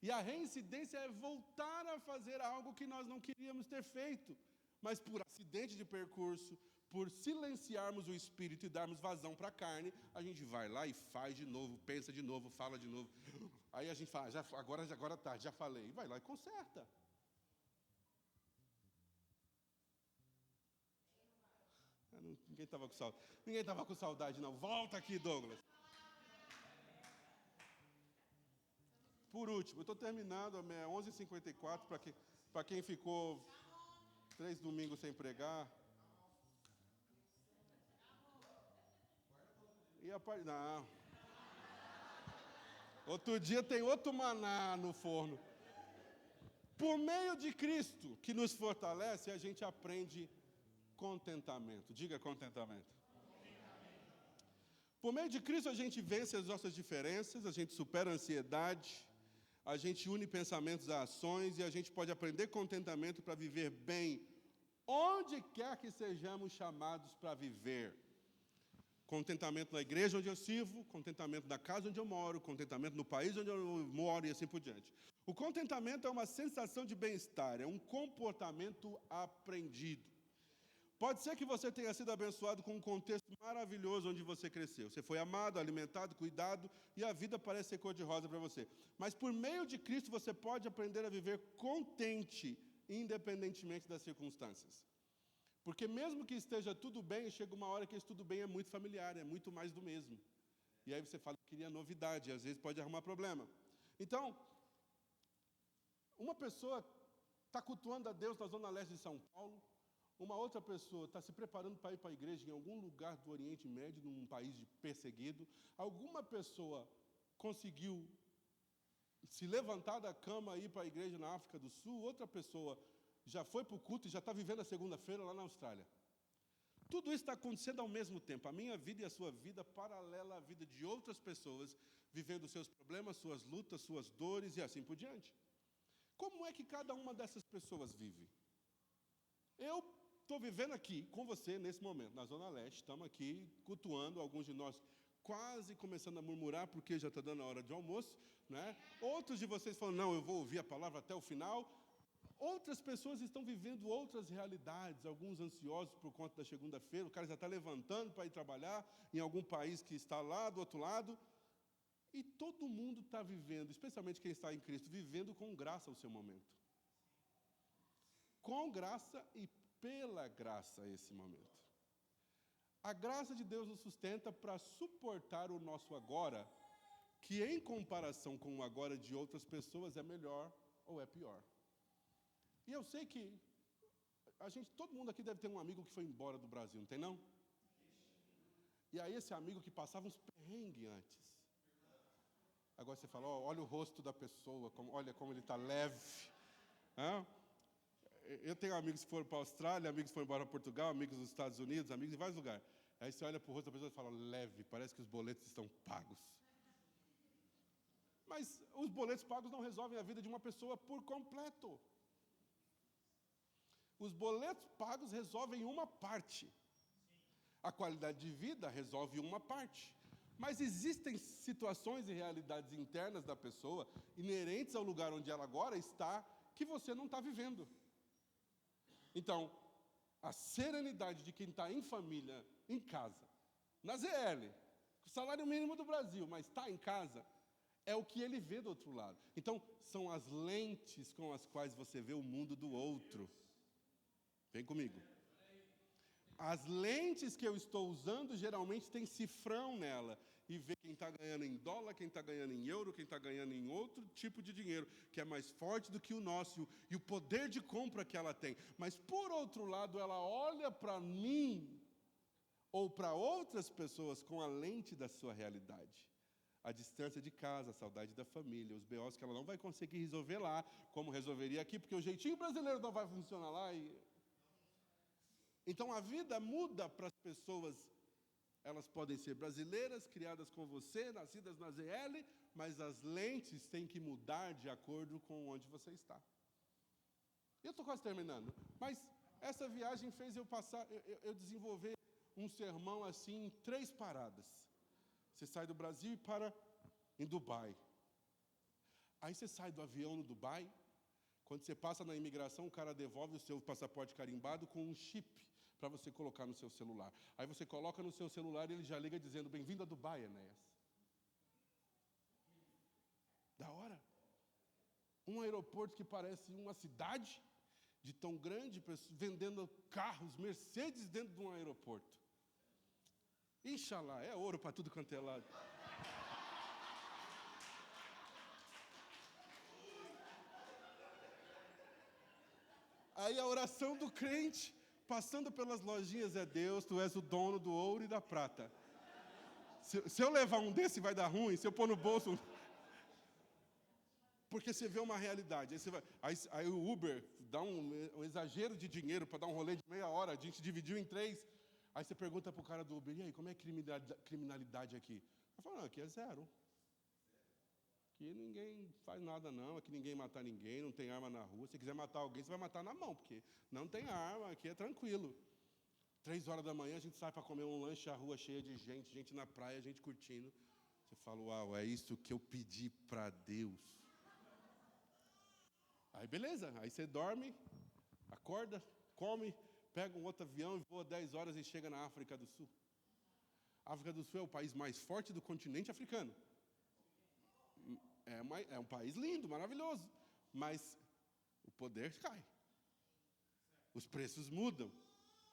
E a reincidência é voltar a fazer algo que nós não queríamos ter feito. Mas por acidente de percurso, por silenciarmos o espírito e darmos vazão para a carne, a gente vai lá e faz de novo, pensa de novo, fala de novo. Aí a gente fala, agora tá, já falei. Vai lá e conserta. Ninguém estava com saudade, não. Volta aqui, Douglas. Por último, eu estou terminando, é 11h54, para quem ficou 3 domingos sem pregar. E a parte... Não. Outro dia tem outro maná no forno. Por meio de Cristo, que nos fortalece, a gente aprende contentamento. Diga contentamento. Por meio de Cristo, a gente vence as nossas diferenças, a gente supera a ansiedade, a gente une pensamentos a ações e a gente pode aprender contentamento para viver bem, onde quer que sejamos chamados para viver. Contentamento na igreja onde eu sirvo, contentamento na casa onde eu moro, contentamento no país onde eu moro e assim por diante. O contentamento é uma sensação de bem-estar, é um comportamento aprendido. Pode ser que você tenha sido abençoado com um contexto maravilhoso onde você cresceu. Você foi amado, alimentado, cuidado e a vida parece ser cor-de-rosa para você. Mas por meio de Cristo você pode aprender a viver contente, independentemente das circunstâncias. Porque mesmo que esteja tudo bem, chega uma hora que esse tudo bem é muito familiar, é muito mais do mesmo. E aí você fala que queria novidade, e às vezes pode arrumar problema. Então, uma pessoa está cultuando a Deus na zona leste de São Paulo, uma outra pessoa está se preparando para ir para a igreja em algum lugar do Oriente Médio, num país perseguido. Alguma pessoa conseguiu se levantar da cama e ir para a igreja na África do Sul. Outra pessoa já foi para o culto e já está vivendo a segunda-feira lá na Austrália. Tudo isso está acontecendo ao mesmo tempo. A minha vida e a sua vida paralela à vida de outras pessoas, vivendo seus problemas, suas lutas, suas dores e assim por diante. Como é que cada uma dessas pessoas vive? Eu estou vivendo aqui com você nesse momento, na Zona Leste, estamos aqui cultuando, alguns de nós quase começando a murmurar, porque já está dando a hora de almoço, né? Outros de vocês falam, não, eu vou ouvir a palavra até o final. Outras pessoas estão vivendo outras realidades, alguns ansiosos por conta da segunda-feira, o cara já está levantando para ir trabalhar em algum país que está lá do outro lado. E todo mundo está vivendo, especialmente quem está em Cristo, vivendo com graça o seu momento. Com graça e pela graça esse momento. A graça de Deus nos sustenta para suportar o nosso agora, que em comparação com o agora de outras pessoas é melhor ou é pior. E eu sei que todo mundo aqui deve ter um amigo que foi embora do Brasil, não tem não? E aí esse amigo que passava uns perrengues antes. Agora você fala, olha o rosto da pessoa, olha como ele está leve. Eu tenho amigos que foram para a Austrália, amigos que foram embora para Portugal, amigos dos Estados Unidos, amigos em vários lugares. Aí você olha para o rosto da pessoa e fala, leve, parece que os boletos estão pagos. Mas os boletos pagos não resolvem a vida de uma pessoa por completo. Os boletos pagos resolvem uma parte. A qualidade de vida resolve uma parte. Mas existem situações e realidades internas da pessoa, inerentes ao lugar onde ela agora está, que você não está vivendo. Então, a serenidade de quem está em família, em casa, na ZL, com o salário mínimo do Brasil, mas está em casa, é o que ele vê do outro lado. Então, são as lentes com as quais você vê o mundo do outro. Vem comigo. As lentes que eu estou usando, geralmente, tem cifrão nela. E vê quem está ganhando em dólar, quem está ganhando em euro, quem está ganhando em outro tipo de dinheiro, que é mais forte do que o nosso, e o poder de compra que ela tem. Mas, por outro lado, ela olha para mim, ou para outras pessoas, com a lente da sua realidade. A distância de casa, a saudade da família, os B.O.s que ela não vai conseguir resolver lá, como resolveria aqui, porque o jeitinho brasileiro não vai funcionar lá. Então, a vida muda para as pessoas. Elas podem ser brasileiras, criadas com você, nascidas na ZL, mas as lentes têm que mudar de acordo com onde você está. Eu estou quase terminando, mas essa viagem fez eu desenvolver um sermão assim em 3 paradas. Você sai do Brasil e para em Dubai. Aí você sai do avião no Dubai, quando você passa na imigração, o cara devolve o seu passaporte carimbado com um chip para você colocar no seu celular. Aí você coloca no seu celular e ele já liga dizendo, bem-vindo a Dubai, Enéas. Da hora. Um aeroporto que parece uma cidade de tão grande, vendendo carros, Mercedes dentro de um aeroporto. Ixalá, é ouro para tudo quanto é lado. Aí a oração do crente, passando pelas lojinhas, é: Deus, tu és o dono do ouro e da prata. Se eu levar um desse vai dar ruim, se eu pôr no bolso... Porque você vê uma realidade. Aí o Uber dá um exagero de dinheiro para dar um rolê de meia hora, a gente dividiu em 3. Aí você pergunta para o cara do Uber: e aí, como é a criminalidade aqui? Ele fala: não, aqui é 0. Aqui ninguém faz nada não, aqui ninguém mata ninguém, não tem arma na rua. Se quiser matar alguém, você vai matar na mão, porque não tem arma, aqui é tranquilo. 3 horas da manhã a gente sai para comer um lanche, a rua cheia de gente na praia, gente curtindo. Você fala: uau, é isso que eu pedi para Deus. Aí beleza, aí você dorme, acorda, come, pega um outro avião e voa 10 horas e chega na África do Sul. A África do Sul é o país mais forte do continente africano. É um país lindo, maravilhoso, mas o poder cai. Os preços mudam,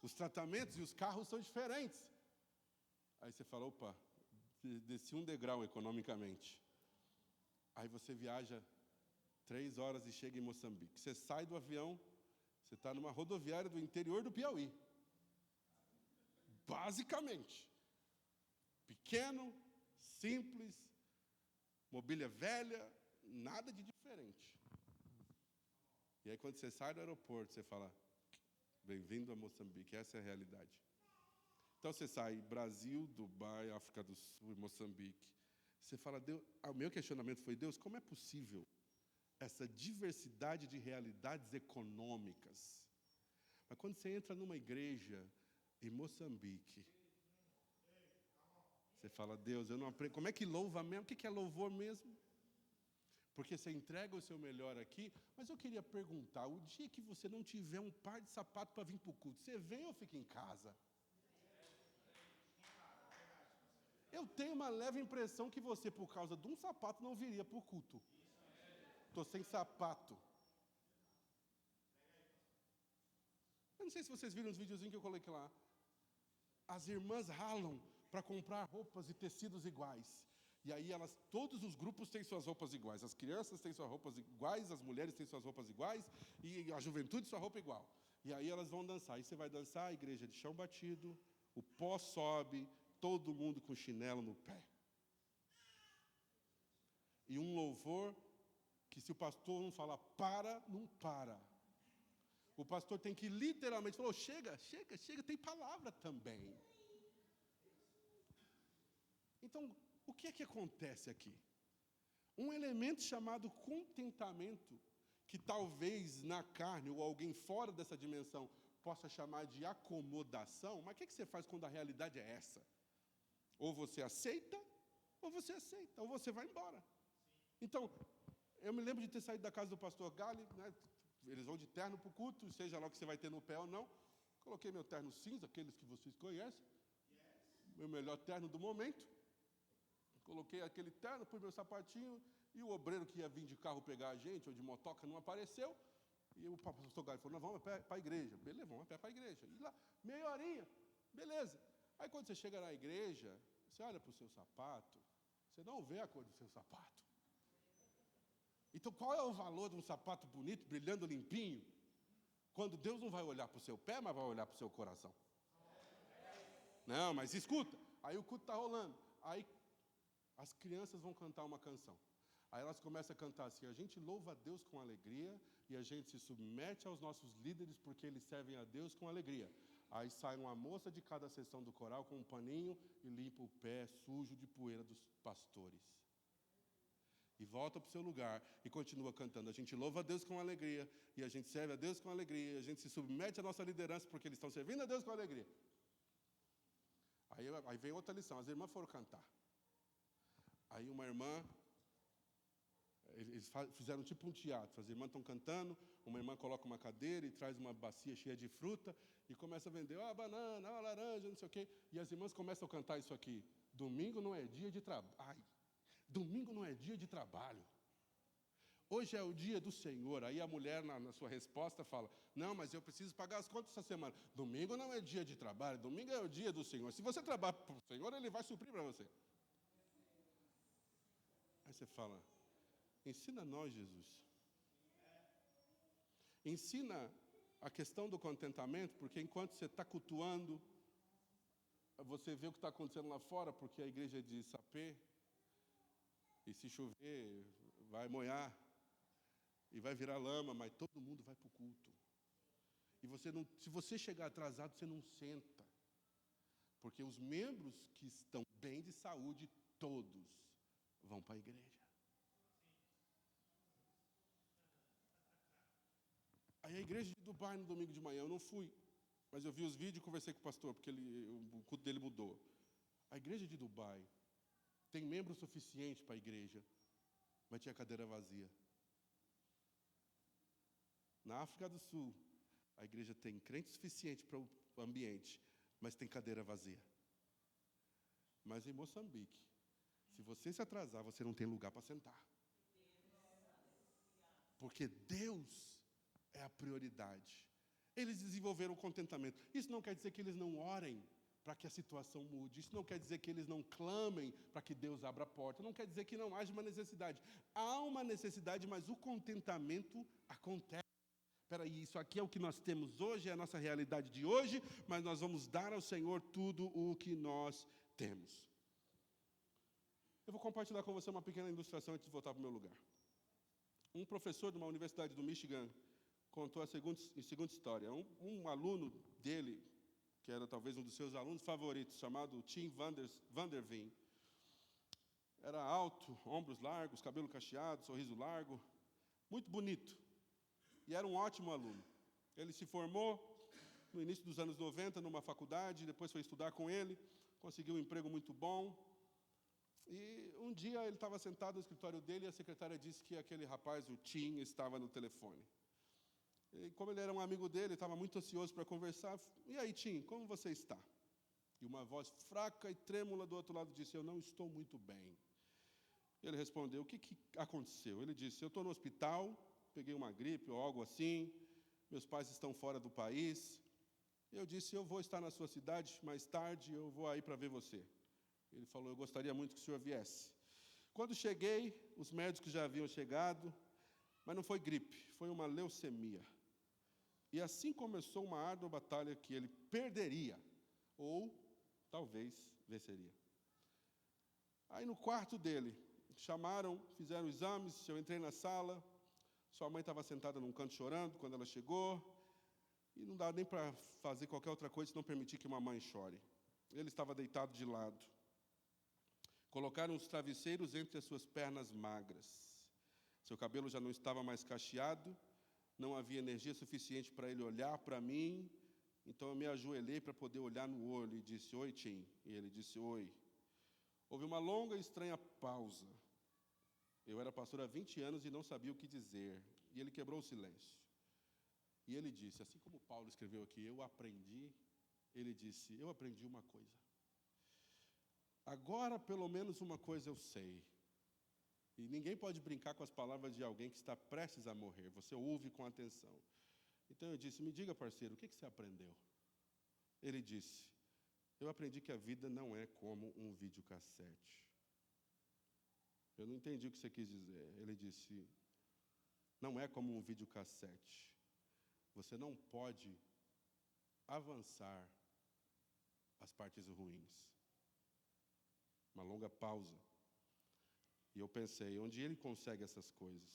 os tratamentos e os carros são diferentes. Aí você fala: opa, desci um degrau economicamente. Aí você viaja 3 horas e chega em Moçambique. Você sai do avião, você está numa rodoviária do interior do Piauí. Basicamente. Pequeno, simples, mobília velha, nada de diferente. E aí quando você sai do aeroporto, você fala: bem-vindo a Moçambique, essa é a realidade. Então você sai Brasil, Dubai, África do Sul e Moçambique. Você fala: Deus, o meu questionamento foi: Deus, como é possível essa diversidade de realidades econômicas? Mas quando você entra numa igreja em Moçambique, você fala: Deus, eu não aprendo. Como é que louva mesmo? O que é louvor mesmo? Porque você entrega o seu melhor aqui, mas eu queria perguntar: o dia que você não tiver um par de sapato para vir para o culto, você vem ou fica em casa? Eu tenho uma leve impressão que você, por causa de um sapato, não viria para o culto. Estou sem sapato. Eu não sei se vocês viram os videozinhos que eu coloquei lá. As irmãs ralam para comprar roupas e tecidos iguais. E aí todos os grupos têm suas roupas iguais. As crianças têm suas roupas iguais, as mulheres têm suas roupas iguais, e a juventude sua roupa igual. E aí elas vão dançar. Aí você vai dançar, a igreja de chão batido, o pó sobe, todo mundo com chinelo no pé. E um louvor que, se o pastor não falar para, não para. O pastor tem que literalmente falar: chega, tem palavra também. Então, o que é que acontece aqui? Um elemento chamado contentamento, que talvez na carne ou alguém fora dessa dimensão possa chamar de acomodação, mas o que é que você faz quando a realidade é essa? Ou você aceita, ou você vai embora. Então, eu me lembro de ter saído da casa do pastor Gali, né? Eles vão de terno para o culto, seja lá o que você vai ter no pé ou não. Coloquei meu terno cinza, aqueles que vocês conhecem, meu melhor terno do momento. Coloquei aquele terno, pus meu sapatinho, e o obreiro que ia vir de carro pegar a gente, ou de motoca, não apareceu. E o pastor Gali falou: nós vamos a pé para a igreja. Beleza, vamos a pé para a igreja. E lá, meia horinha, beleza. Aí quando você chega na igreja, você olha para o seu sapato, você não vê a cor do seu sapato. Então qual é o valor de um sapato bonito, brilhando limpinho, quando Deus não vai olhar para o seu pé, mas vai olhar para o seu coração? Não, mas escuta, aí o culto está rolando, aí as crianças vão cantar uma canção. Aí elas começam a cantar assim: a gente louva a Deus com alegria e a gente se submete aos nossos líderes porque eles servem a Deus com alegria. Aí sai uma moça de cada seção do coral com um paninho e limpa o pé sujo de poeira dos pastores. E volta para o seu lugar e continua cantando: a gente louva a Deus com alegria e a gente serve a Deus com alegria e a gente se submete à nossa liderança porque eles estão servindo a Deus com alegria. Aí vem outra lição: as irmãs foram cantar. Aí uma irmã, eles fizeram tipo um teatro, as irmãs estão cantando, uma irmã coloca uma cadeira e traz uma bacia cheia de fruta e começa a vender: ó, a banana, ó, a laranja, não sei o quê. E as irmãs começam a cantar isso aqui: domingo não é dia de trabalho. Domingo não é dia de trabalho. Hoje é o dia do Senhor. Aí a mulher, na sua resposta, fala, não, mas eu preciso pagar as contas essa semana. Domingo não é dia de trabalho, domingo é o dia do Senhor. Se você trabalha para o Senhor, Ele vai suprir para você. Aí você fala, ensina nós, Jesus. Ensina a questão do contentamento, porque enquanto você está cultuando, você vê o que está acontecendo lá fora, porque a igreja é de sapê, e se chover, vai molhar, e vai virar lama, mas todo mundo vai para o culto. E você não, se você chegar atrasado, você não senta. Porque os membros que estão bem de saúde, todos vão para a igreja. Aí a igreja de Dubai, no domingo de manhã, eu não fui, mas eu vi os vídeos e conversei com o pastor, porque o culto dele mudou. A igreja de Dubai tem membro suficiente para a igreja, mas tinha cadeira vazia. Na África do Sul, a igreja tem crente suficiente para o ambiente, mas tem cadeira vazia. Mas em Moçambique, se você se atrasar, você não tem lugar para sentar. Porque Deus é a prioridade. Eles desenvolveram o contentamento. Isso não quer dizer que eles não orem para que a situação mude. Isso não quer dizer que eles não clamem para que Deus abra a porta. Não quer dizer que não haja uma necessidade. Há uma necessidade, mas o contentamento acontece. Espera aí, isso aqui é o que nós temos hoje, é a nossa realidade de hoje, mas nós vamos dar ao Senhor tudo o que nós temos. Eu vou compartilhar com você uma pequena ilustração antes de voltar para o meu lugar. Um professor de uma universidade do Michigan contou a segunda história. Um aluno dele, que era talvez um dos seus alunos favoritos, chamado Tim Vander Veen, era alto, ombros largos, cabelo cacheado, sorriso largo, muito bonito. E era um ótimo aluno. Ele se formou no início dos anos 90 numa faculdade, depois foi estudar com ele, conseguiu um emprego muito bom. E um dia ele estava sentado no escritório dele e a secretária disse que aquele rapaz, o Tim, estava no telefone. E como ele era um amigo dele, estava muito ansioso para conversar. E aí, Tim, como você está? E uma voz fraca e trêmula do outro lado disse, eu não estou muito bem. Ele respondeu, o que aconteceu? Ele disse, eu estou no hospital, peguei uma gripe ou algo assim, meus pais estão fora do país. Eu disse, eu vou estar na sua cidade mais tarde, eu vou aí para ver você. Ele falou, eu gostaria muito que o senhor viesse. Quando cheguei, os médicos já haviam chegado, mas não foi gripe, foi uma leucemia. E assim começou uma árdua batalha que ele perderia, ou talvez venceria. Aí no quarto dele, chamaram, fizeram exames, eu entrei na sala, sua mãe estava sentada num canto chorando quando ela chegou, e não dava nem para fazer qualquer outra coisa se não permitir que uma mãe chore. Ele estava deitado de lado. Colocaram os travesseiros entre as suas pernas magras. Seu cabelo já não estava mais cacheado, não havia energia suficiente para ele olhar para mim, então eu me ajoelhei para poder olhar no olho e disse, oi, Tim. E ele disse, oi. Houve uma longa e estranha pausa. Eu era pastor há 20 anos e não sabia o que dizer. E ele quebrou o silêncio. E ele disse, assim como Paulo escreveu aqui, ele disse, eu aprendi uma coisa. Agora, pelo menos uma coisa eu sei. E ninguém pode brincar com as palavras de alguém que está prestes a morrer. Você ouve com atenção. Então eu disse, me diga, parceiro, o que você aprendeu? Ele disse, eu aprendi que a vida não é como um videocassete. Eu não entendi o que você quis dizer. Ele disse, não é como um videocassete. Você não pode avançar as partes ruins. Uma longa pausa. E eu pensei, onde ele consegue essas coisas?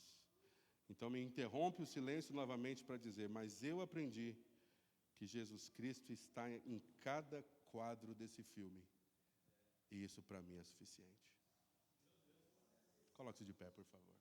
Então me interrompe o silêncio novamente para dizer, mas eu aprendi que Jesus Cristo está em cada quadro desse filme. E isso para mim é suficiente. Coloque-se de pé, por favor.